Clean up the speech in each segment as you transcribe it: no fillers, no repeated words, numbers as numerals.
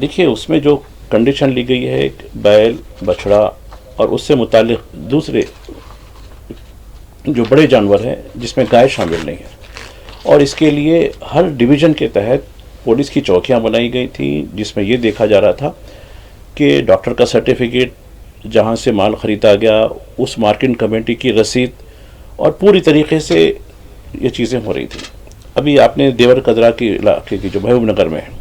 دیکھیے اس میں جو کنڈیشن لی گئی ہے ایک بیل بچھڑا اور اس سے متعلق دوسرے جو بڑے جانور ہیں جس میں گائے شامل نہیں ہے، اور اس کے لیے ہر ڈویژن کے تحت پولیس کی چوکیاں بنائی گئی تھیں جس میں یہ دیکھا جا رہا تھا کہ ڈاکٹر کا سرٹیفکیٹ جہاں سے مال خریدا گیا اس مارکیٹ کمیٹی کی رسید اور پوری طریقے سے یہ چیزیں ہو رہی تھیں۔ ابھی آپ نے دیور قدرہ کے علاقے کی جو محبوب نگر میں ہے،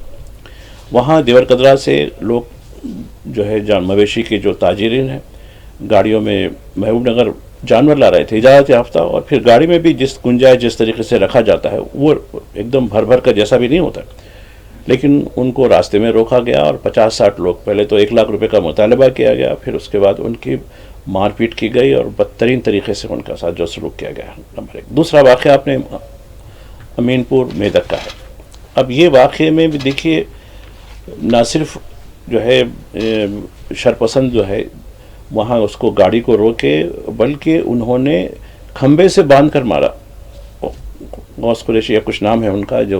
وہاں دیور قدرہ سے لوگ جو ہے مویشی کے جو تاجرین ہیں گاڑیوں میں محبوب نگر جانور لا رہے تھے اجازت یافتہ، اور پھر گاڑی میں بھی جس گنجائش جس طریقے سے رکھا جاتا ہے وہ ایک دم بھر بھر کر جیسا بھی نہیں ہوتا، لیکن ان کو راستے میں روکا گیا اور 50-60 لوگ، پہلے تو 1 لاکھ روپے کا مطالبہ کیا گیا، پھر اس کے بعد ان کی مار پیٹ کی گئی اور بدترین طریقے سے ان کا ساتھ جو سلوک کیا گیا۔ نمبر 1۔ دوسرا واقعہ آپ نے امین پور میدک کا ہے۔ اب یہ واقعے میں بھی دیکھیے نہ صرف جو ہے شرپسند جو ہے وہاں اس کو گاڑی کو روکے، بلکہ انہوں نے کھمبے سے باندھ کر مارا۔ غوث قریشی یا کچھ نام ہے ان کا، جو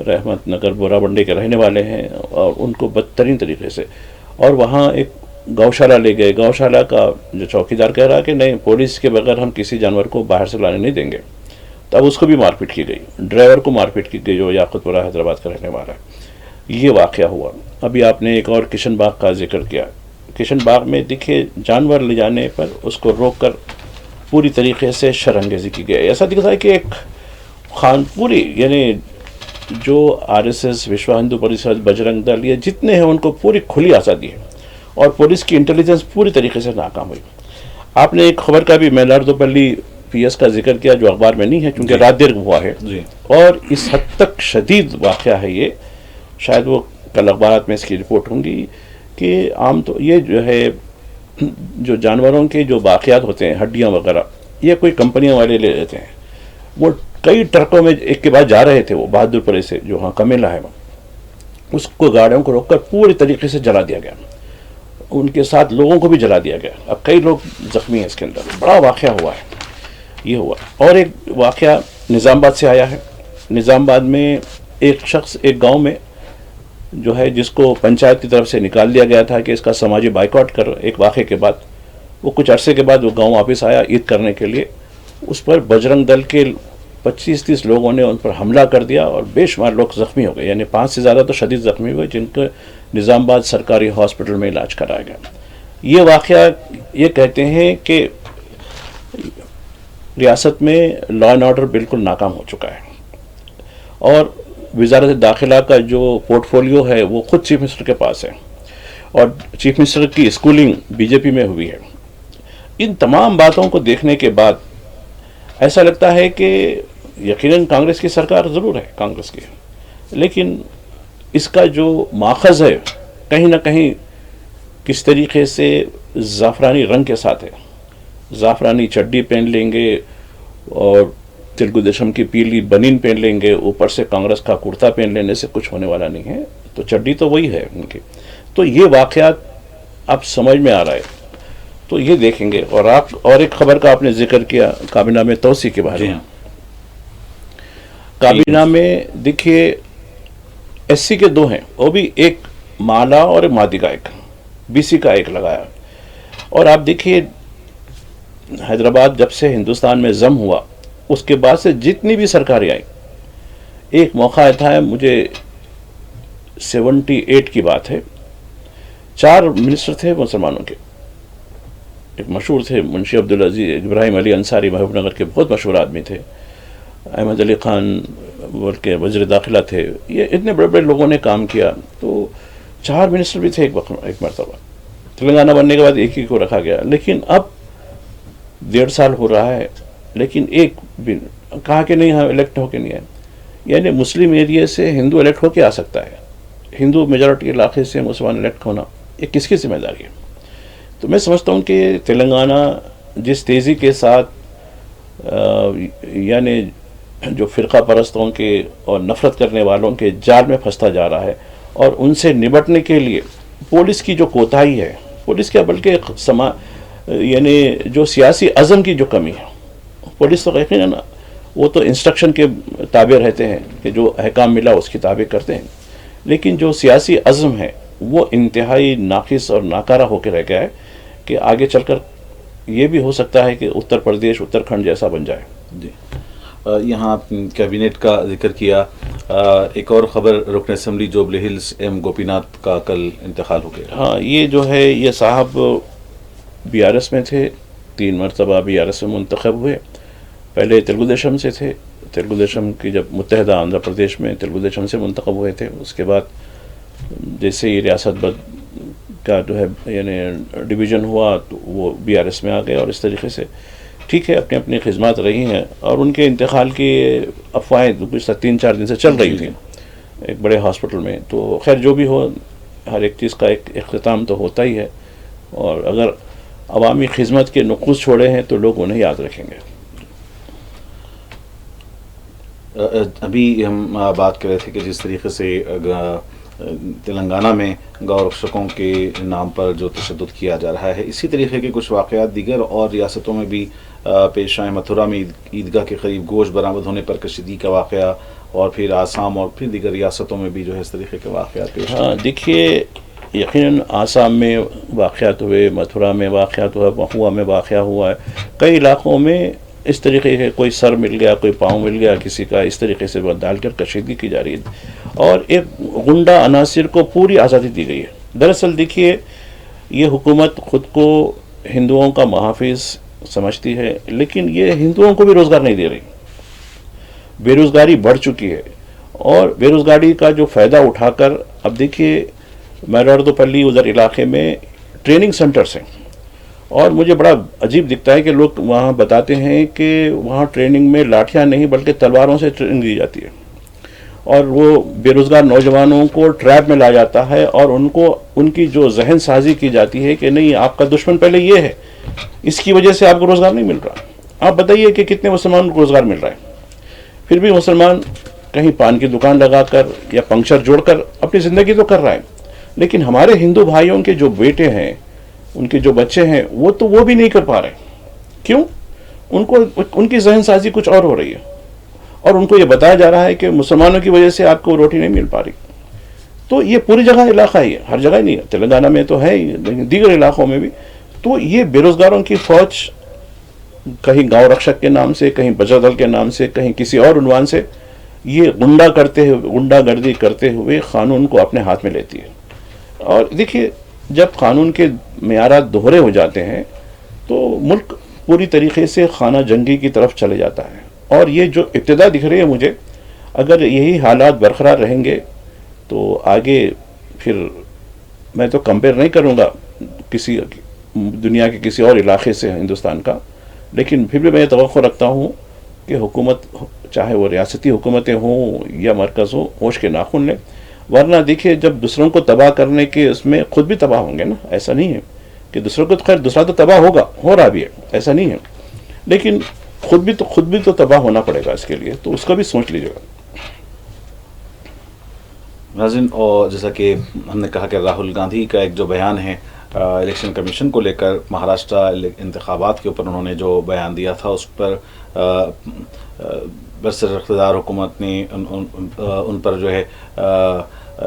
رحمت نگر بورا بنڈے کے رہنے والے ہیں، اور ان کو بدترین طریقے سے، اور وہاں ایک گوشالہ لے گئے۔ گوشالہ کا جو چوکیدار کہہ رہا کہ نہیں، پولیس کے بغیر ہم کسی جانور کو باہر سے لانے نہیں دیں گے، تب اس کو بھی مار پیٹ کی گئی، ڈرائیور کو مار پیٹ کی گئی جو یاقوت پورہ حیدرآباد کا رہنے والا ہے۔ یہ واقعہ ہوا۔ ابھی آپ نے ایک اور کشن باغ کا ذکر کیا۔ کشن باغ میں دیکھیے جانور لے جانے پر اس کو روک کر پوری طریقے سے شرانگیزی کی گئی۔ ایسا دکھتا ہے کہ ایک پوری یعنی جو RSS، وشوا ہندو پریشد، بجرنگ دل، یہ جتنے ہیں ان کو پوری کھلی آزادی ہے، اور پولیس کی انٹیلیجنس پوری طریقے سے ناکام ہوئی۔ آپ نے ایک خبر کا بھی میلاردوپلی PS کا ذکر کیا جو اخبار میں نہیں ہے کیونکہ رات دیر ہوا ہے، اور اس حد تک شدید واقعہ ہے یہ، شاید وہ کل اخبارات میں اس کی رپورٹ ہوں گی کہ عام تو یہ جو ہے جو جانوروں کے جو باقیات ہوتے ہیں ہڈیاں وغیرہ، یہ کوئی کمپنیوں والے لے لیتے ہیں، وہ کئی ٹرکوں میں ایک کے بعد جا رہے تھے، وہ بہادر پورے سے جو ہاں کمیلا ہے، اس کو گاڑیوں کو روک کر پوری طریقے سے جلا دیا گیا، ان کے ساتھ لوگوں کو بھی جلا دیا گیا۔ اب کئی لوگ زخمی ہیں اس کے اندر، بڑا واقعہ ہوا ہے یہ ہوا۔ اور ایک واقعہ نظام آباد سے آیا ہے۔ نظام آباد میں ایک شخص ایک گاؤں میں جو ہے جس کو پنچایت کی طرف سے نکال دیا گیا تھا کہ اس کا سماجی بائیکاٹ کر، ایک واقعے کے بعد وہ کچھ عرصے کے بعد وہ گاؤں واپس آیا عید کرنے کے لیے، اس پر بجرنگ دل کے 25-30 لوگوں نے ان پر حملہ کر دیا اور بے شمار لوگ زخمی ہو گئے، یعنی 5 سے زیادہ تو شدید زخمی ہوئے جن کو نظام آباد سرکاری ہاسپٹل میں علاج کرایا گیا۔ یہ واقعہ یہ کہتے ہیں کہ ریاست میں لا اینڈ آرڈر بالکل ناکام ہو چکا ہے، اور وزارت داخلہ کا جو پورٹ فولیو ہے وہ خود چیف منسٹر کے پاس ہے، اور چیف منسٹر کی اسکولنگ BJP میں ہوئی ہے۔ ان تمام باتوں کو دیکھنے کے بعد ایسا لگتا ہے کہ یقیناً کانگریس کی سرکار ضرور ہے کانگریس کی، لیکن اس کا جو ماخذ ہے کہیں نہ کہیں کس طریقے سے زعفرانی رنگ کے ساتھ ہے۔ زعفرانی چڈی پہن لیں گے اور تلگو دیشم کی پیلی بنین پہن لیں گے، اوپر سے کانگریس کا کرتا پہن لینے سے کچھ ہونے والا نہیں ہے، تو چڈی تو وہی ہے ان کی۔ تو یہ واقعات اب سمجھ میں آ رہا ہے، تو یہ دیکھیں گے۔ اور آپ اور ایک خبر کا آپ نے ذکر کیا کابینہ میں توسیع کے بارے میں۔ کابینہ میں دیکھیے SC کے 2 ہیں، وہ بھی ایک مالا اور مادی کا ایک، BC کا ایک لگایا۔ اور آپ دیکھیے حیدرآباد جب سے ہندوستان میں ضم ہوا اس کے بعد سے جتنی بھی سرکاریں آئی، ایک موقع تھا مجھے 78 کی بات ہے، 4 منسٹر تھے مسلمانوں کے، ایک مشہور تھے منشی عبدالعزیز ابراہیم علی انصاری، محبوب نگر کے بہت مشہور آدمی تھے، احمد علی خان بلکہ وزیر داخلہ تھے، یہ اتنے بڑے بڑے لوگوں نے کام کیا، تو 4 منسٹر بھی تھے ایک مرتبہ۔ تلنگانہ بننے کے بعد ایک ہی کو رکھا گیا، لیکن اب 1.5 سال ہو رہا ہے، لیکن ایک بھی کہا کہ نہیں ہم الیکٹ ہو کے نہیں آئے، یعنی مسلم ایریے سے ہندو الیکٹ ہو کے آ سکتا ہے، ہندو میجورٹی علاقے سے مسلمان الیکٹ ہونا یہ کس کی ذمہ داری ہے؟ تو میں سمجھتا ہوں کہ تلنگانہ جس تیزی کے ساتھ یعنی جو فرقہ پرستوں کے اور نفرت کرنے والوں کے جال میں پھنستا جا رہا ہے، اور ان سے نمٹنے کے لیے پولیس کی جو کوتاہی ہے، پولیس کیا بلکہ یعنی جو سیاسی عزم کی جو کمی ہے، پولیس تو یقیناً وہ تو انسٹرکشن کے تابع رہتے ہیں کہ جو احکام ملا اس کی تابع کرتے ہیں، لیکن جو سیاسی عزم ہے وہ انتہائی ناقص اور ناکارہ ہو کے رہ گیا ہے کہ آگے چل کر یہ بھی ہو سکتا ہے کہ اتر پردیش اتراکھنڈ جیسا بن جائے. جی یہاں کیبنٹ کا ذکر کیا, ایک اور خبر رکن assembly Jubilee Hills M Gopinath کا کل انتقال ہو گیا. ہاں یہ جو ہے یہ صاحب بی آر ایس میں تھے, 3 مرتبہ بی آر ایس میں منتخب ہوئے. پہلے تلگو دیشم سے تھے, تلگو دیشم کی جب متحدہ آندھرا پردیش میں تلگو دیشم سے منتخب ہوئے تھے, اس کے بعد جیسے ہی ریاست کا جو ہے یعنی ڈویژن ہوا تو وہ بی آر ایس میں آ گئے, اور اس طریقے سے ٹھیک ہے اپنی اپنی خدمات رہی ہیں. اور ان کے انتقال کی افواہیں گزشتہ 3-4 دن سے چل رہی تھیں ایک بڑے ہاسپٹل میں. تو خیر جو بھی ہو, ہر ایک چیز کا ایک اختتام تو ہوتا ہی ہے, اور اگر عوامی خدمت کے نقوص چھوڑے ہیں تو لوگ انہیں یاد رکھیں گے. ابھی ہم بات کر رہے تھے کہ جس طریقے سے تلنگانہ میں گو رکشکوں کے نام پر جو تشدد کیا جا رہا ہے, اسی طریقے کے کچھ واقعات دیگر اور ریاستوں میں بھی پیش آئے. متھرا میں عیدگاہ کے قریب گوشت برآمد ہونے پر کشیدگی کا واقعہ, اور پھر آسام اور پھر دیگر ریاستوں میں بھی جو ہے اس طریقے کے واقعات پیش آئے. ہاں دیکھیے یقیناً آسام میں واقعات ہوئے, متھرا میں واقعات ہوا, مہوا میں واقعہ ہوا ہے. کئی علاقوں میں اس طریقے کے کوئی سر مل گیا, کوئی پاؤں مل گیا کسی کا, اس طریقے سے ڈال کر کشیدگی کی جا رہی ہے, اور ایک غنڈہ عناصر کو پوری آزادی دی گئی ہے. دراصل دیکھیے یہ حکومت خود کو ہندوؤں کا محافظ سمجھتی ہے, لیکن یہ ہندوؤں کو بھی روزگار نہیں دے رہی. بے روزگاری بڑھ چکی ہے, اور بے روزگاری کا جو فائدہ اٹھا کر اب دیکھیے میلاردوپلی ادھر علاقے میں ٹریننگ سینٹرز ہیں, اور مجھے بڑا عجیب دکھتا ہے کہ لوگ وہاں بتاتے ہیں کہ وہاں ٹریننگ میں لاٹھیاں نہیں بلکہ تلواروں سے ٹریننگ دی جاتی ہے, اور وہ بے روزگار نوجوانوں کو ٹریپ میں لا جاتا ہے, اور ان کی جو ذہن سازی کی جاتی ہے کہ نہیں آپ کا دشمن پہلے یہ ہے, اس کی وجہ سے آپ کو روزگار نہیں مل رہا. آپ بتائیے کہ کتنے مسلمان کو روزگار مل رہا ہے. پھر بھی مسلمان کہیں پان کی دکان لگا کر یا پنکچر جوڑ کر اپنی زندگی تو کر رہا ہے, لیکن ہمارے ہندو بھائیوں کے جو بیٹے ہیں, ان کے جو بچے ہیں, وہ بھی نہیں کر پا رہے. کیوں؟ ان کی ذہن سازی کچھ اور ہو رہی ہے, اور ان کو یہ بتایا جا رہا ہے کہ مسلمانوں کی وجہ سے آپ کو روٹی نہیں مل پا رہی. تو یہ پوری جگہ علاقہ ہی ہے, ہر جگہ نہیں ہے, تلنگانہ میں تو ہے ہی, لیکن دیگر علاقوں میں بھی. تو یہ بے روزگاروں کی فوج کہیں گاؤں رکشک کے نام سے, کہیں بجرنگ دل کے نام سے, کہیں کسی اور عنوان سے یہ غنڈہ گردی کرتے ہوئے قانون کو اپنے ہاتھ میں لیتی ہے. اور دیکھیے جب قانون کے معیارات دوہرے ہو جاتے ہیں تو ملک پوری طریقے سے خانہ جنگی کی طرف چلے جاتا ہے. اور یہ جو ابتدا دکھ رہی ہے مجھے, اگر یہی حالات برقرار رہیں گے تو آگے پھر میں تو کمپیئر نہیں کروں گا کسی دنیا کے کسی اور علاقے سے ہندوستان کا, لیکن پھر بھی میں یہ توقع رکھتا ہوں کہ حکومت چاہے وہ ریاستی حکومتیں ہوں یا مرکز ہو, ہوش کے ناخن لیں. ورنہ دیکھیے جب دوسروں کو تباہ کرنے کے اس میں خود بھی تباہ ہوں گے نا. ایسا نہیں ہے کہ دوسروں کو, خیر دوسرا تو تباہ ہوگا, ہو رہا بھی ہے, ایسا نہیں ہے, لیکن خود بھی تو تباہ ہونا پڑے گا اس کے لیے, تو اس کا بھی سوچ لیجیے گا. ناظرین, اور جیسا کہ ہم نے کہا کہ راہل گاندھی کا ایک جو بیان ہے الیکشن کمیشن کو لے کر, مہاراشٹرا انتخابات کے اوپر انہوں نے جو بیان دیا تھا, اس پر برسر اقتدار حکومت نے ان پر جو ہے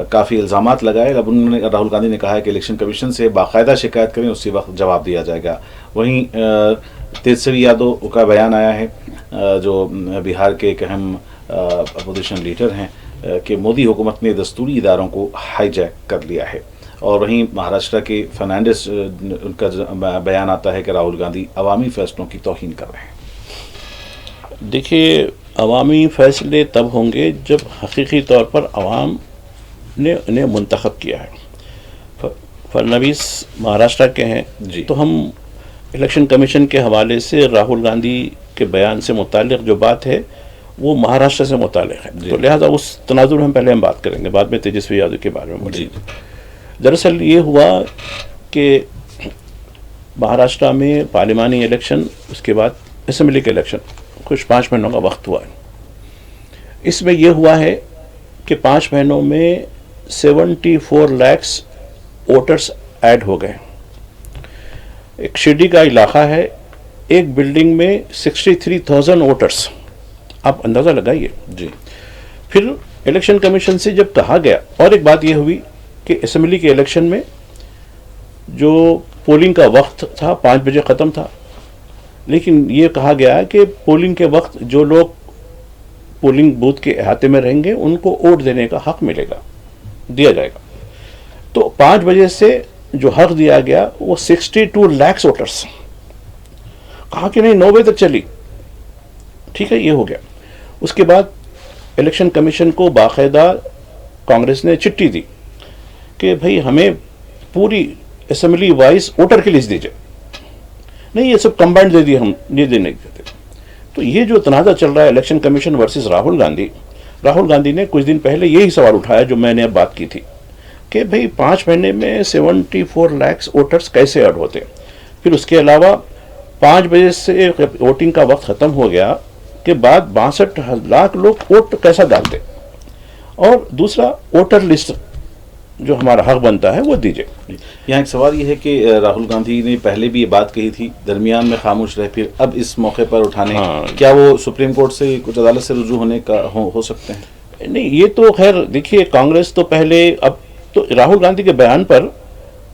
کافی الزامات لگائے. اب انہوں نے, راہل گاندھی نے کہا ہے کہ الیکشن کمیشن سے باقاعدہ شکایت کریں, اسی وقت جواب دیا جائے گا. وہیں تیجسوی یادو کا بیان آیا ہے جو بہار کے ایک اہم اپوزیشن لیڈر ہیں کہ مودی حکومت نے دستوری اداروں کو ہائی جیک کر لیا ہے. اور وہیں مہاراشٹرا کے فرنانڈس, ان کا بیان آتا ہے کہ راہل گاندھی عوامی فیصلوں کی توہین کر رہے ہیں. دیکھیے عوامی فیصلے تب ہوں گے جب حقیقی طور پر عوام نے انہیں منتخب کیا ہے. فرنانڈس مہاراشٹرا کے ہیں جی. تو ہم الیکشن کمیشن کے حوالے سے راہل گاندھی کے بیان سے متعلق جو بات ہے وہ مہاراشٹر سے متعلق ہے, تو لہٰذا اس تناظر میں پہلے ہم بات کریں گے, بعد میں تیجسوی یادو کے بارے میں. جی. دراصل یہ ہوا کہ مہاراشٹرا میں پارلیمانی الیکشن, اس کے بعد اسمبلی کے الیکشن, کچھ 5 مہینوں کا وقت ہوا ہے. اس میں یہ ہوا ہے کہ 5 مہینوں میں 74 لاکھ ووٹرز ایڈ ہو گئے. ایک شرڈی کا علاقہ ہے, ایک بلڈنگ میں 63,000 ووٹرز, آپ اندازہ لگائیے. جی. پھر الیکشن کمیشن سے جب کہا گیا، اور ایک بات یہ ہوئی کہ اسمبلی کے الیکشن میں جو پولنگ کا وقت تھا 5 بجے ختم تھا، لیکن یہ کہا گیا کہ پولنگ کے وقت جو لوگ پولنگ بوتھ کے احاطے میں رہیں گے ان کو ووٹ دینے کا حق ملے گا، دیا جائے گا. تو 5 بجے سے جو حق دیا گیا وہ 62 لاکھ ووٹرس، کہا کہ نہیں 9 بجے تک چلی. ٹھیک ہے، یہ ہو گیا. اس کے بعد الیکشن کمیشن کو باقاعدہ کانگریس نے چٹھی دی کہ بھئی ہمیں پوری اسمبلی وائز ووٹر کی لسٹ دیجیے. نہیں، یہ سب کمبائنڈ دے دیے، ہم یہ دے نہیں دیتے. تو یہ جو تنازع چل رہا ہے election commission versus Rahul Gandhi نے کچھ دن پہلے یہی سوال اٹھایا جو میں نے اب بات کی تھی کہ بھئی 5 مہینے میں 74 لاکھ ووٹرز کیسے ایڈ ہوتے. پھر اس کے علاوہ 5 بجے سے ووٹنگ کا وقت ختم ہو گیا کے بعد 62 لاکھ لوگ ووٹ کیسا ڈالتے. اور دوسرا ووٹر لسٹ جو ہمارا حق بنتا ہے وہ دیجیے. یہاں ایک سوال یہ ہے کہ راہل گاندھی نے پہلے بھی یہ بات کہی تھی، درمیان میں خاموش رہے، پھر اب اس موقع پر اٹھانے، کیا وہ سپریم کورٹ سے کچھ عدالت سے رجوع ہونے کا ہو سکتے ہیں؟ نہیں، یہ تو خیر دیکھیے کانگریس تو پہلے، اب تو راہل گاندھی کے بیان پر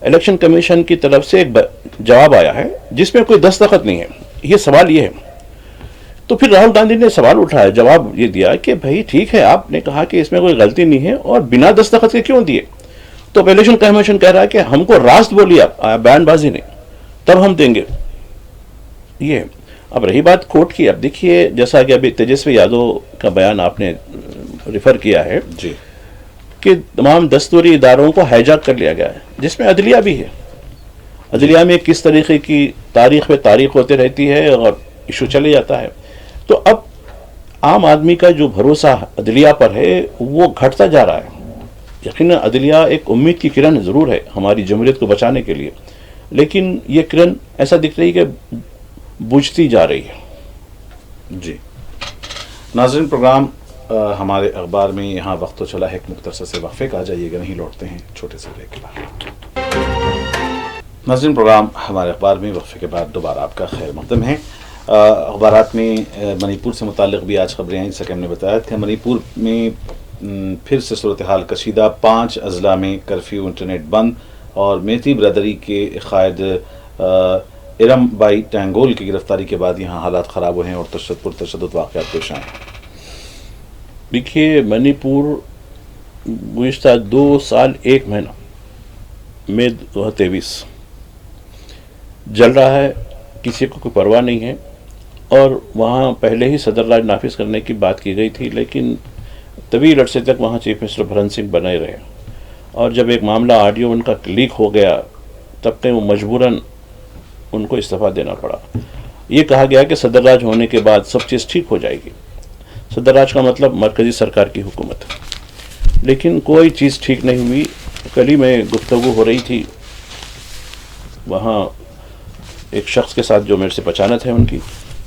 الیکشن کمیشن کی طرف سے ایک جواب آیا ہے جس میں کوئی دستخط نہیں ہے. یہ سوال یہ ہے، تو پھر راہل گاندھی نے سوال اٹھایا، جواب یہ دیا کہ بھائی ٹھیک ہے، آپ نے کہا کہ اس میں کوئی غلطی نہیں ہے اور بنا دستخط کے کیوں دیے. تو الیکشن کمیشن کہہ رہا ہے کہ ہم کو راست بولی، آپ بیان بازی نہیں، تب ہم دیں گے. یہ اب رہی بات کورٹ کی. اب دیکھیے جیسا کہ ابھی تیجسوی یادو کا بیان آپ نے ریفر کیا ہے جی، کہ تمام دستوری اداروں کو ہائی جیک کر لیا گیا ہے، جس میں عدلیہ بھی ہے. عدلیہ میں کس طریقے کی تاریخ پہ تاریخ ہوتے رہتی ہے اور ایشو چلے جاتا ہے. تو اب عام آدمی کا جو بھروسہ عدلیہ پر ہے وہ گھٹتا جا رہا ہے. یقیناً عدلیہ ایک امید کی کرن ضرور ہے ہماری جمہوریت کو بچانے کے لیے، لیکن یہ کرن ایسا دکھ رہی کہ بجھتی جا رہی ہے. جی ناظرین، پروگرام ہمارے اخبار میں یہاں وقت تو چلا ہے ایک مختصر سے وقفے کا، جائیے گا نہیں، لوٹتے ہیں چھوٹے سے بریک کے بعد. ناظرین، پروگرام ہمارے اخبار میں وقفے کے بعد دوبارہ آپ کا خیر مقدم ہے. اخبارات میں منی پور سے متعلق بھی آج خبریں آئیں، جیسا کہ ہم نے بتایا کہ منی پور میں پھر سے صورتحال کشیدہ. 5 اضلاع میں کرفیو، انٹرنیٹ بند، اور میتی برادری کے قائد ارم بائی ٹینگول کی گرفتاری کے بعد یہاں حالات خراب ہوئے ہیں اور تشدد واقعات پیش آئے ہیں. دیکھیے منی پور گزشتہ 2 سال 1 مہینہ میں 2023 جل رہا ہے، کسی کو کوئی پرواہ نہیں ہے. اور وہاں پہلے ہی صدر راج نافذ کرنے کی بات کی گئی تھی، لیکن طویل عرصے تک وہاں چیف منسٹر بھرن سنگھ بنے رہے. اور جب ایک معاملہ آڈیو ان کا لیک ہو گیا تب کہ وہ مجبوراً ان کو استعفیٰ دینا پڑا. یہ کہا گیا کہ صدر راج ہونے کے بعد سب چیز ٹھیک ہو جائے گی. صدر راج کا مطلب مرکزی سرکار کی حکومت، لیکن کوئی چیز ٹھیک نہیں ہوئی. کل ہی میں گفتگو ہو رہی تھی وہاں ایک شخص کے ساتھ جو میرے سے پہچانت ہے ان کی،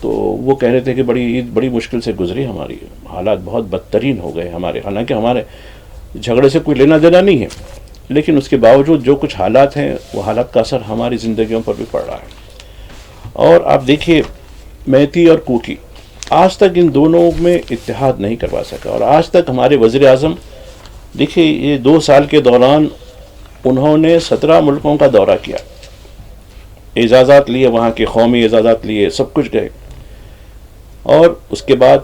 تو وہ کہہ رہے تھے کہ بڑی مشکل سے گزری ہماری، حالات بہت بدترین ہو گئے ہمارے. حالانکہ ہمارے جھگڑے سے کوئی لینا دینا نہیں ہے، لیکن اس کے باوجود جو کچھ حالات ہیں وہ حالات کا اثر ہماری زندگیوں پر بھی پڑ رہا ہے. اور آپ دیکھیے میتی اور کوکی آج تک ان دونوں میں اتحاد نہیں کروا سکا. اور آج تک ہمارے وزیر اعظم دیکھیے یہ 2 سال کے دوران انہوں نے 17 ملکوں کا دورہ کیا، اعزازات لیے، وہاں کے قومی اعزازات لیے، سب کچھ گئے. اور اس کے بعد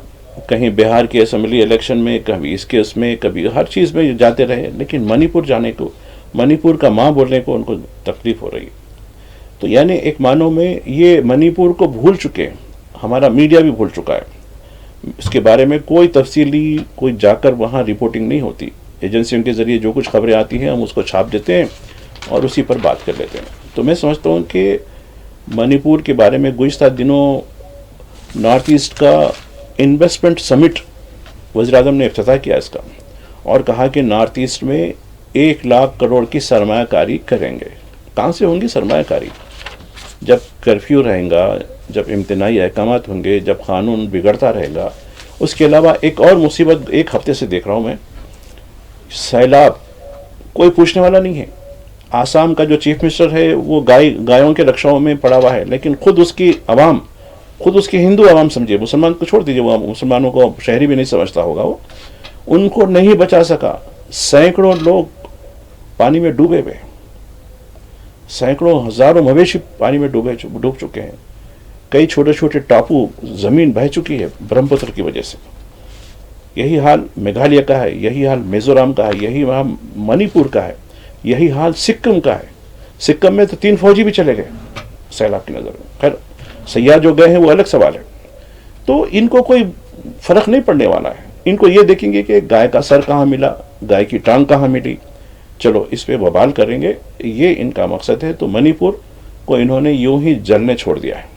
کہیں بہار کے اسمبلی الیکشن میں، کبھی اس کے اس میں، کبھی ہر چیز میں جاتے رہے، لیکن منی پور جانے کو، منی پور کا ماں بولنے کو ان کو تکلیف ہو رہی ہے. تو یعنی ایک معنوں میں یہ منی پور کو بھول چکے ہیں، ہمارا میڈیا بھی بھول چکا ہے. اس کے بارے میں کوئی تفصیلی کوئی جا کر وہاں رپورٹنگ نہیں ہوتی. ایجنسیوں کے ذریعے جو کچھ خبریں آتی ہیں ہم اس کو چھاپ دیتے ہیں اور اسی پر بات کر لیتے ہیں. تو میں سمجھتا ہوں کہ منی پور کے بارے میں گزشتہ دنوں نارتھ ایسٹ کا انویسٹمنٹ سمٹ وزیر اعظم نے افتتاح کیا اس کا، اور کہا کہ نارتھ ایسٹ میں 1 لاکھ کروڑ کی سرمایہ کاری کریں گے. کہاں سے ہوں گی سرمایہ کاری؟ جب کرفیو رہے گا، جب امتناعی احکامات ہوں گے، جب قانون بگڑتا رہے گا. اس کے علاوہ ایک اور مصیبت 1 ہفتے سے دیکھ رہا ہوں میں، سیلاب. کوئی پوچھنے والا نہیں ہے. آسام کا جو چیف منسٹر ہے وہ گایوں کے رکشاؤں میں پڑا ہوا ہے، لیکن خود اس کی عوام، خود اس کی ہندو عوام سمجھے، مسلمان کو چھوڑ دیجیے، وہ مسلمانوں کو شہری بھی نہیں سمجھتا ہوگا، ان کو نہیں بچا سکا. سینکڑوں لوگ پانی میں ڈوبے ہوئے, سینکڑوں ہزاروں مویشی پانی میں ڈوب چکے ہیں. کئی چھوٹے چھوٹے ٹاپو زمین بہہ چکی ہے برہم پتر کی وجہ سے. یہی حال میگھالیہ کا ہے, یہی حال میزورام کا ہے, یہی حال منی پور کا ہے, یہی حال سکم کا ہے. سکم میں تو 3 فوجی بھی چلے گئے سیلاب کی نظر میں. خیر سیاح جو گئے ہیں وہ الگ سوال ہے. تو ان کو کوئی فرق نہیں پڑنے والا ہے. ان کو یہ دیکھیں گے کہ گائے کا سر کہاں ملا, گائے کی ٹانگ کہاں ملی, چلو اس پہ ببال کریں گے, یہ ان کا مقصد ہے. تو منی پور کو انہوں نے یوں ہی جلنے چھوڑ دیا ہے.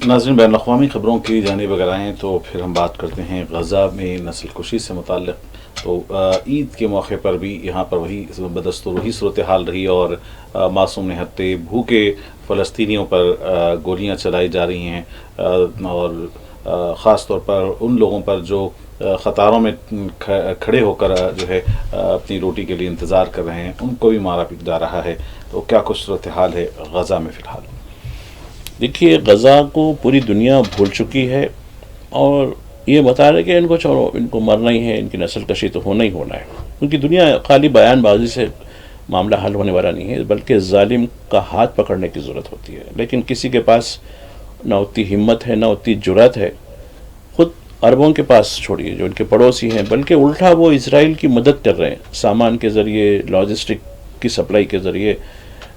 ناظرین بین الاقوامی خبروں کی جانب اگر آئیں تو پھر ہم بات کرتے ہیں غزہ میں نسل کشی سے متعلق. تو عید کے موقع پر بھی یہاں پر وہی بدستور وہی صورتحال رہی اور معصوم نہتے بھوکے فلسطینیوں پر گولیاں چلائی جا رہی ہیں, اور خاص طور پر ان لوگوں پر جو قطاروں میں کھڑے ہو کر جو ہے اپنی روٹی کے لیے انتظار کر رہے ہیں, ان کو بھی مارا پیٹ جا رہا ہے. تو کیا کچھ صورتحال ہے غزہ میں فی الحال؟ دیکھیے غزہ کو پوری دنیا بھول چکی ہے اور یہ بتا رہے کہ ان کو چھوڑو, ان کو مرنا ہی ہے, ان کی نسل کشی تو ہونا ہی ہونا ہے. کیونکہ دنیا خالی بیان بازی سے معاملہ حل ہونے والا نہیں ہے, بلکہ ظالم کا ہاتھ پکڑنے کی ضرورت ہوتی ہے. لیکن کسی کے پاس نہ اتنی ہمت ہے, نہ اتنی جرات ہے. خود عربوں کے پاس چھوڑیے جو ان کے پڑوسی ہیں, بلکہ الٹا وہ اسرائیل کی مدد کر رہے ہیں سامان کے ذریعے, لاجسٹک کی سپلائی کے ذریعے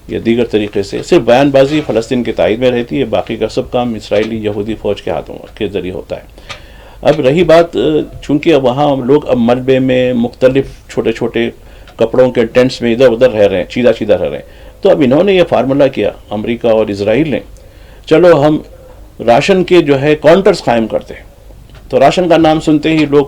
یا دیگر طریقے سے. صرف بیان بازی فلسطین کے تائید میں رہتی ہے, باقی کا سب کام اسرائیلی یہودی فوج کے ہاتھوں کے ذریعے ہوتا ہے. اب رہی بات, چونکہ اب وہاں لوگ اب ملبے میں مختلف چھوٹے چھوٹے کپڑوں کے ٹینٹس میں ادھر ادھر رہ رہے ہیں, چیدہ چیدہ رہ رہے ہیں. تو اب انہوں نے یہ فارمولہ کیا امریکہ اور اسرائیل نے, چلو ہم راشن کے جو ہے کاؤنٹرز قائم کرتے ہیں. تو راشن کا نام سنتے ہی لوگ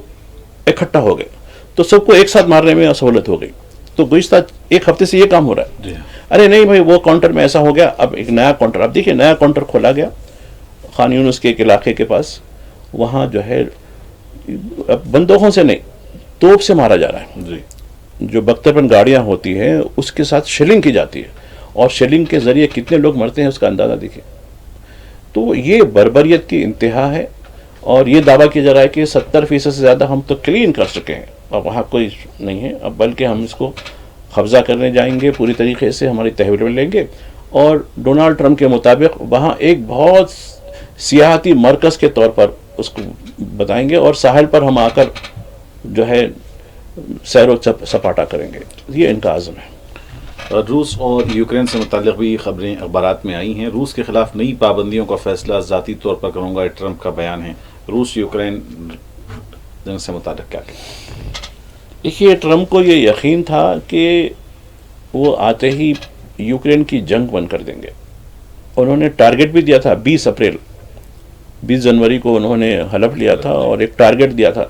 اکٹھا ہو گئے, تو سب کو ایک ساتھ مارنے میں سہولت ہو گئی. تو گزشتہ 1 ہفتے سے یہ کام ہو رہا ہے. ارے نہیں بھائی وہ کاؤنٹر میں ایسا ہو گیا, اب ایک نیا کاؤنٹر, اب دیکھیے نیا کاؤنٹر کھولا گیا خان یونس کے ایک علاقے کے پاس. وہاں جو ہے بندوقوں سے نہیں, توپ سے مارا جا رہا ہے. جو بختربند گاڑیاں ہوتی ہیں اس کے ساتھ شیلنگ کی جاتی ہے, اور شیلنگ کے ذریعے کتنے لوگ مرتے ہیں اس کا اندازہ دیکھیں. تو یہ بربریت کی انتہا ہے, اور یہ دعویٰ کیا جا رہا ہے کہ 70% سے زیادہ ہم تو کلین کر چکے ہیں, اور وہاں کوئی نہیں ہے اب, بلکہ ہم اس کو قبضہ کرنے جائیں گے, پوری طریقے سے ہماری تحویل میں لیں گے. اور ڈونالڈ ٹرمپ کے مطابق وہاں ایک بہت سیاحتی مرکز کے طور پر اس کو بتائیں گے, اور ساحل پر ہم آ کر جو ہے سیر و سپاٹا کریں گے. یہ ان کا عزم ہے. روس اور یوکرین سے متعلق بھی خبریں اخبارات میں آئی ہیں. روس کے خلاف نئی پابندیوں کا فیصلہ ذاتی طور پر کروں گا, ٹرمپ کا بیان ہے. روس یوکرین جنگ سے متعلق کیا کہتے؟ دیکھیے ٹرمپ کو یہ یقین تھا کہ وہ آتے ہی یوکرین کی جنگ بند کر دیں گے. انہوں نے ٹارگٹ بھی دیا تھا 20 جنوری کو انہوں نے حلف لیا تھا, اور ایک ٹارگٹ دیا تھا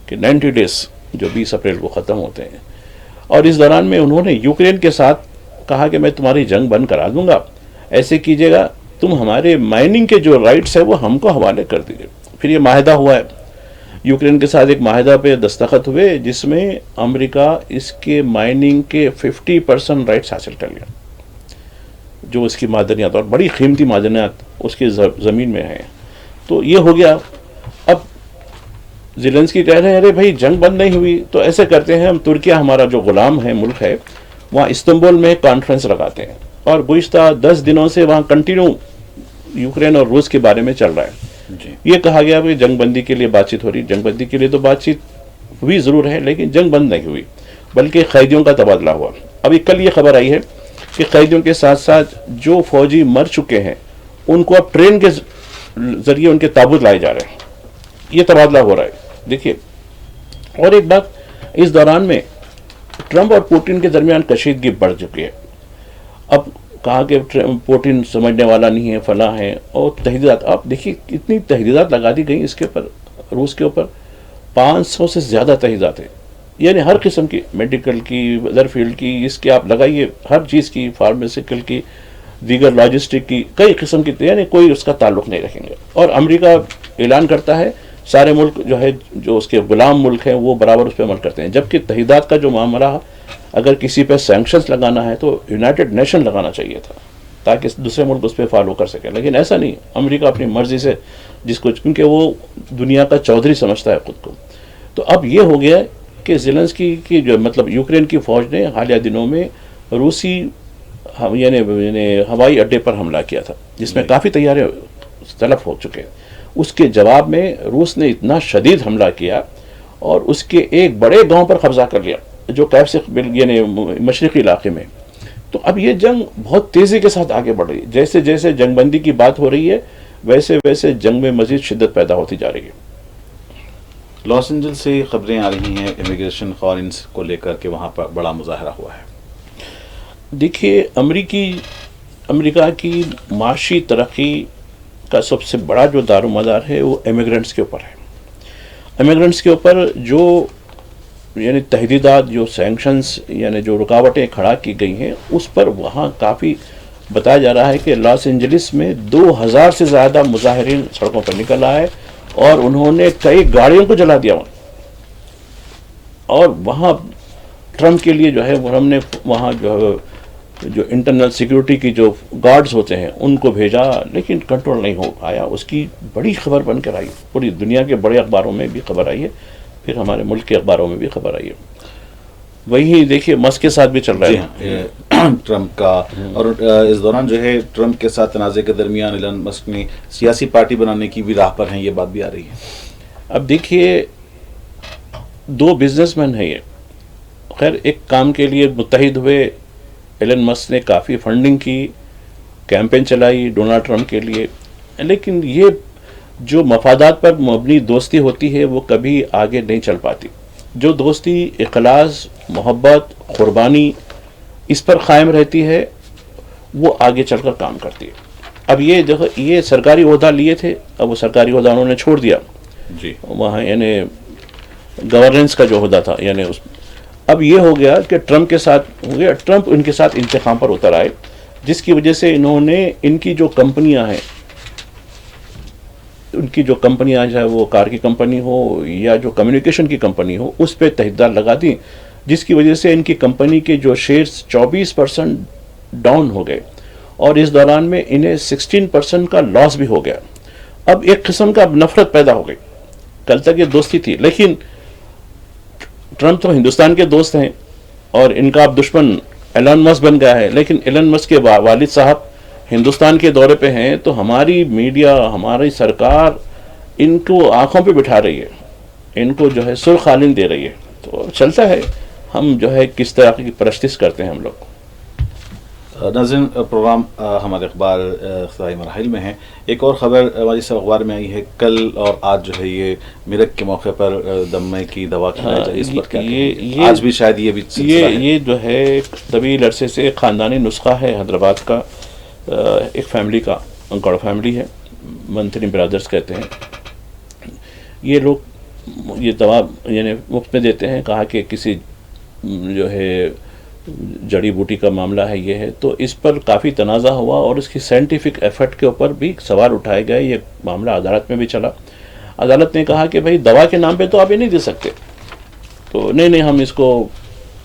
کہ 90 ڈیز جو 20 اپریل کو ختم ہوتے ہیں. اور اس دوران میں انہوں نے یوکرین کے ساتھ کہا کہ میں تمہاری جنگ بند کرا دوں گا, ایسے کیجیے گا, تم ہمارے مائننگ کے جو رائٹس ہیں وہ ہم کو حوالے کر دیجیے. پھر یہ معاہدہ ہوا ہے, یوکرین کے ساتھ ایک معاہدہ پہ دستخط ہوئے جس میں امریکہ اس کے مائننگ کے 50% رائٹس حاصل کر لیا, جو اس کی معدنیات اور بڑی قیمتی معدنیات اس کی زمین میں ہیں. تو یہ ہو گیا. اب زیلنسکی کہہ رہے ہیں ارے بھائی جنگ بند نہیں ہوئی, تو ایسے کرتے ہیں ہم ترکیہ ہمارا جو غلام ہے ملک ہے وہاں استنبول میں کانفرنس لگاتے ہیں, اور گزشتہ 10 دنوں سے وہاں کنٹینیو یوکرین اور روس کے بارے میں چل رہا ہے. یہ کہا گیا کہ جنگ بندی کے لیے بات چیت ہو رہی. جنگ بندی کے لیے تو بات چیت ہوئی ضرور ہے, لیکن جنگ بند نہیں ہوئی, بلکہ قیدیوں کا تبادلہ ہوا. ابھی کل یہ خبر آئی ہے کہ قیدیوں کے ساتھ ساتھ جو فوجی مر چکے ہیں ان کو اب ٹرین کے ذریعے ان کے تابوت لائے جا رہے ہیں. یہ تبادلہ ہو رہا ہے. دیکھیے اور ایک بات, اس دوران میں ٹرمپ اور پوٹن کے درمیان کشیدگی بڑھ چکی ہے. اب کہا کہ پوٹن سمجھنے والا نہیں ہے, فلاں ہے, اور تحدیدات, آپ دیکھیے کتنی تحدیدات لگا دی گئی اس کے اوپر, روس کے اوپر 500 سے زیادہ تحدیدات ہیں. یعنی ہر قسم کی, میڈیکل کی, ادر فیلڈ کی, اس کی آپ لگائیے, ہر چیز کی, فارماسیکل کی, دیگر لاجسٹک کی, کئی قسم کی, یعنی کوئی اس کا تعلق نہیں رکھیں گے. اور امریکہ اعلان کرتا ہے سارے ملک جو ہے جو اس کے غلام ملک ہیں وہ برابر اس پہ عمل کرتے ہیں, جبکہ تحدیدات کا جو معاملہ اگر کسی پہ سینکشنز لگانا ہے تو یونائٹڈ نیشن لگانا چاہیے تھا, تاکہ دوسرے ملک اس پہ فالو کر سکیں. لیکن ایسا نہیں, امریکہ اپنی مرضی سے جس کو, کیونکہ وہ دنیا کا چودھری سمجھتا ہے خود کو. تو اب یہ ہو گیا کہ زیلنسکی کی جو مطلب یوکرین کی فوج نے حالیہ دنوں میں روسی یعنی ہوائی اڈے پر حملہ کیا تھا, جس میں کافی طیارے تلف ہو چکے. اس کے جواب میں روس نے اتنا شدید حملہ کیا اور اس کے ایک بڑے گاؤں پر قبضہ کر لیا جو کیف سے یعنی مشرقی علاقے میں. تو اب یہ جنگ بہت تیزی کے ساتھ آگے بڑھ رہی ہے. جیسے جیسے جنگ بندی کی بات ہو رہی ہے ویسے ویسے جنگ میں مزید شدت پیدا ہوتی جا رہی ہے. لاس اینجلس سے خبریں آ رہی ہیں امیگریشن قوانین کو لے کر کے وہاں پر بڑا مظاہرہ ہوا ہے. دیکھیے, امریکہ کی معاشی ترقی کا سب سے بڑا جو دار و مدار ہے وہ امیگرنٹس کے اوپر ہے. امیگرنٹس کے اوپر جو یعنی تحدیدات, جو سینکشنز یعنی جو رکاوٹیں کھڑا کی گئی ہیں, اس پر وہاں کافی بتایا جا رہا ہے کہ لاس اینجلس میں 2000 سے زیادہ مظاہرین سڑکوں پر نکل آئے اور انہوں نے کئی گاڑیوں کو جلا دیا وہاں. اور وہاں ٹرمپ کے لیے جو ہے ہم نے وہاں جو انٹرنل سیکیورٹی کی جو گارڈز ہوتے ہیں ان کو بھیجا, لیکن کنٹرول نہیں ہو پایا. اس کی بڑی خبر بن کر آئی, پوری دنیا کے بڑے اخباروں میں بھی خبر آئی ہے, پھر ہمارے ملک کے اخباروں میں بھی خبر آئی ہے. وہی دیکھیے مسک کے ساتھ بھی چل رہا ہے ٹرمپ کا. اور اس دوران جو ہے ٹرمپ کے ساتھ تنازع کے درمیان ایلن مسک نے سیاسی پارٹی بنانے کی بھی راہ پر ہیں, یہ بات بھی آ رہی ہے. اب دیکھیے, 2 بزنس مین ہیں یہ, خیر ایک کام کے لیے متحد ہوئے. ایلن مسک نے کافی فنڈنگ کی, کیمپین چلائی ڈونلڈ ٹرمپ کے لیے, لیکن یہ جو مفادات پر مبنی دوستی ہوتی ہے وہ کبھی آگے نہیں چل پاتی. جو دوستی اخلاص, محبت, قربانی اس پر قائم رہتی ہے وہ آگے چل کر کام کرتی ہے. اب یہ دیکھو, یہ سرکاری عہدہ لیے تھے, اب وہ سرکاری عہدہ انہوں نے چھوڑ دیا جی وہاں, یعنی گورننس کا جو عہدہ تھا یعنی اس. اب یہ ہو گیا کہ ٹرمپ کے ساتھ ہو گیا, ٹرمپ ان کے ساتھ انتخاب پر اتر آئے, جس کی وجہ سے انہوں نے ان کی جو کمپنیاں ہیں, ان کی جو کمپنیاں چاہے وہ کار کی کمپنی ہو یا جو کمیونیکیشن کی کمپنی ہو, اس پہ تحدیدات لگا دیں, جس کی وجہ سے ان کی کمپنی کے جو شیئرز 24% ڈاؤن ہو گئے اور اس دوران میں انہیں 16% کا لاس بھی ہو گیا. اب ایک قسم کا نفرت پیدا ہو گئی. کل تک یہ دوستی تھی, لیکن ٹرمپ تو ہندوستان کے دوست ہیں اور ان کا اب دشمن ایلن مسک بن گیا ہے. لیکن ایلن مسک کے والد صاحب ہندوستان کے دورے پہ ہیں, تو ہماری میڈیا, ہماری سرکار ان کو آنکھوں پہ بٹھا رہی ہے, ان کو جو ہے سرخ قالین دے رہی ہے. تو چلتا ہے ہم جو ہے کس طرح کی پرستش کرتے ہیں ہم لوگ. ناظرین, پروگرام ہمارے اخبار اختتامی مراحل میں ہیں. ایک اور خبر ہماری سب اخبار میں آئی ہے, کل اور آج جو ہے یہ مرگ کے موقع پر دمے کی دوا کھلائی جائے, اس پر کیا کہیں؟ آج بھی شاید یہ بھی یہ جو ہے طویل عرصے سے خاندانی نسخہ ہے حیدرآباد کا, ایک فیملی کا, گوڑ فیملی ہے, منتری برادرز کہتے ہیں. یہ لوگ یہ دوا یعنی مفت میں دیتے ہیں. کہا کہ کسی جو ہے جڑی بوٹی کا معاملہ ہے یہ ہے, تو اس پر کافی تنازع ہوا اور اس کی سائنٹیفک ایفرٹ کے اوپر بھی سوال اٹھائے گئے. یہ معاملہ عدالت میں بھی چلا. عدالت نے کہا کہ بھائی دوا کے نام پہ تو آپ یہ نہیں دے سکتے, تو نہیں ہم اس کو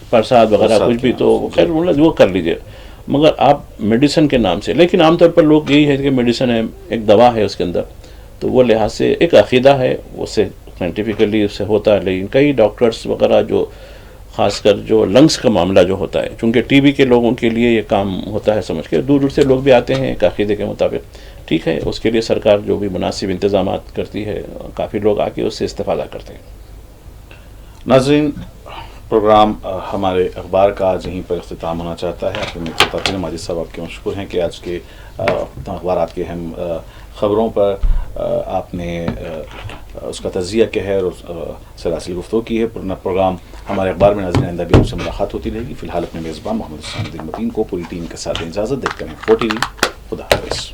پرساد وغیرہ کچھ بھی تو خیر وہ کر لیجیے, مگر آپ میڈیسن کے نام سے. لیکن عام طور پر لوگ یہی ہے کہ میڈیسن ہے, ایک دوا ہے اس کے اندر, تو وہ لحاظ سے ایک عقیدہ ہے, اس سے سائنٹیفکلی اس سے ہوتا ہے. لیکن کئی ڈاکٹرز وغیرہ جو خاص کر جو لنگس کا معاملہ جو ہوتا ہے, چونکہ ٹی بی کے لوگوں کے لیے یہ کام ہوتا ہے سمجھ کے, دور دور سے لوگ بھی آتے ہیں ایک عقیدے کے مطابق. ٹھیک ہے, اس کے لیے سرکار جو بھی مناسب انتظامات کرتی ہے, کافی لوگ آ کے اس سے استفادہ کرتے ہیں. ناظرین, پروگرام ہمارے اخبار کا آج یہیں پر اختتام ہونا چاہتا ہے. آپ کے ماجد صاحب آپ کے مشکور ہیں کہ آج کے اخبارات کے اہم خبروں پر آپ نے اس کا تجزیہ کیا ہے اور سراسری گفتگو کی ہے. پروگرام ہمارے اخبار میں ناظرین آئندہ بھی آپ سے ملاقات ہوتی رہے گی. فی الحال اپنے میزبان محمد حسام الدین متین کو پوری ٹیم کے ساتھ اجازت دیتے ہیں. 4 TV, خدا حافظ.